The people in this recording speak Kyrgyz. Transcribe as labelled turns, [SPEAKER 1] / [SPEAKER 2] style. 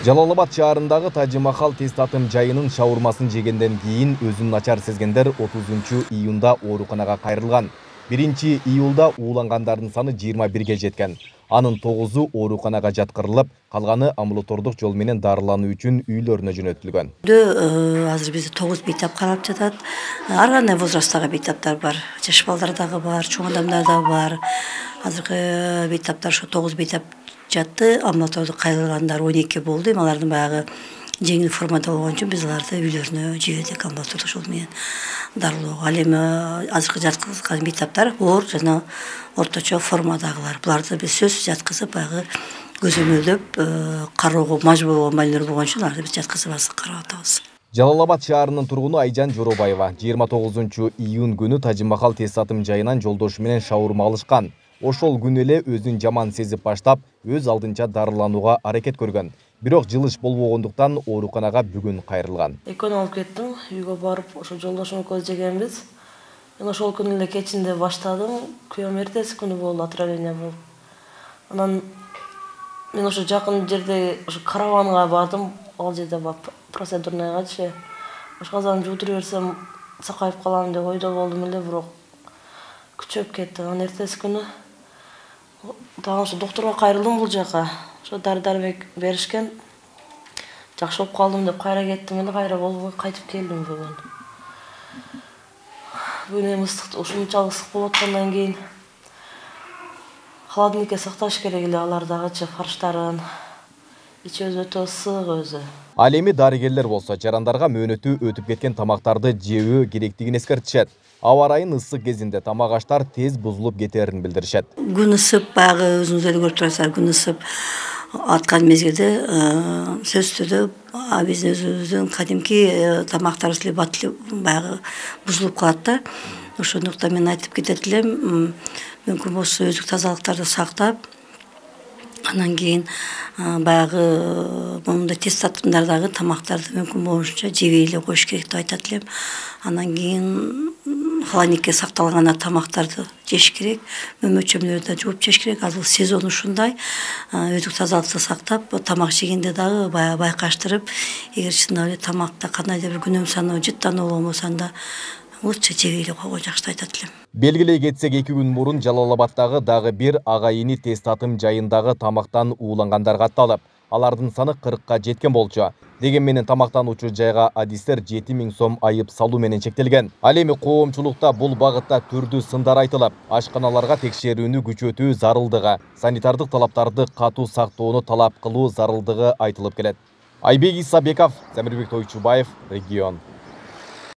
[SPEAKER 1] Жалал-Абад шаарындагы Тажы-Махал тез татым жайынын шаурмасын жегенден кийин өзүн начар сезгендер 30 июнда ооруканага кайрылган. 1 июлда уулангандардын саны 21ге жеткен. Анын 9-у ооруканага жаткырылып, калганы амбулатордук жол менен дарылануу үчүн үйлөрүнө жөнөтүлгөн.
[SPEAKER 2] Азыр бизде 9 бейтап карап жатат. Ар кандай возрасттагы бейтаптар бар. Жаш балдар дагы бар, чоң адамдар да бар. Азыркы бейтаптар ошо 9 бейтап жатты. Амбулатордук кайрылгандар 12 болду. Алардын баягы жеңил формада болгон үчүн биз аларды үйлөрүнө жибердик амбулатордук жол менен дарылоого. Ал эми азыркы жаткызылган бейтаптар оор жана орточо формадагылар. Буларды биз сөзсүз жаткызып баягы көзөмөлдөп кароого мажбур болгон балдар болгон үчүн аларды биз жаткызып карап атабыз.
[SPEAKER 1] Жалал-Абад шаарынын тургуну Айжан Жоробаева 29 июнь күнү Тажы-Махал тез татым жайынан жолдошу менен шаурма алышкан. Ошол күнү эле өзүн жаман сезип баштап, өз алдынча дарыланууга аракет көргөн. Бирок жылыш болбогондуктан ооруканага бүгүн кайрылган.
[SPEAKER 3] Экөөнү алып кеттим, үйгө барып, ошо жолдошумду көз жегенбиз. Мен ошол күнү эле кечинде баштадым, күйөөм эртеси күнү болду, отравление болуп. Анан мен ошо жакын жерде ошо караванга бардым, ал жерде процедурныйгачы. Ашказан жуудура берсем, сакайып калам деп ойдо болдум эле, бирок күчөп кетти. Анан эртеси күнү дагы ошо доктурга кайрылдым бул жака. Ошо дары-дармек беришкен. Жакшы болуп калдым деп кайра кеттим эле, кайра болбой кайтып келдим бүгүн. Бүгүн эми ысык, ушунчалык ысык болуп аткандан кийин холодильникке сакташ керек эле алардагычы фарштарын. Ичи өтө ысык өзү.
[SPEAKER 1] Ал эми дарыгерлер болсо жарандарга мөөнөтү өтүп кеткен тамактарды жебөө керектигин эскертишет. Аба ырайынын ысык кезинде тамак аштар тез бузулуп кетерин билдиришет.
[SPEAKER 2] Күн ысып, баягы өзүңүз эле көрүп турасыздар, күн ысып аткан мезгилде сөзсүз түрдө биздин өзүбүздүн кадимки тамактарыбыз эле баягы бузулуп калат да. Ошондуктан мен айтып кетет элем, мүмкүн болсо өздүк тазалыктарды сактап, анан кийин баягы мындай тез татымдардагы тамактарды мүмкүн болушунча жебей эле коюш керек деп айтат элем. Анан кийин холодильникке сакталган тамактарды жеш керек, мөчөмдөрдө жууп жеш керек. Азыр сезон ушундай, өздүк тазалыкты сактап, тамак жегенде дагы баягы байкаштырып, эгер чындап эле тамакта кандайдыр бир күнөм саноо, жыттануу болбосо анда лучше жебей эле койгон жакшы деп айтат элем.
[SPEAKER 1] Белгилей кетсек, 2 күн мурун Жалал-Абадтагы дагы бир ага-ини тез татым жайындагы тамактан уулангандар катталып, алардын саны 40ка жеткен болчу. Деген менен тамактануучу жайга адистер 7000 сом айып салуу менен чектелген. Ал эми коомчулукта бул багытта түрдүү сындар айтылып, ашканаларга текшерүүнү күчөтүү зарылдыгы, санитардык талаптарды катуу сактоону талап кылуу зарылдыгы айтылып келет. Айбек Исабеков, Замирбек Тойчубаев, Регион.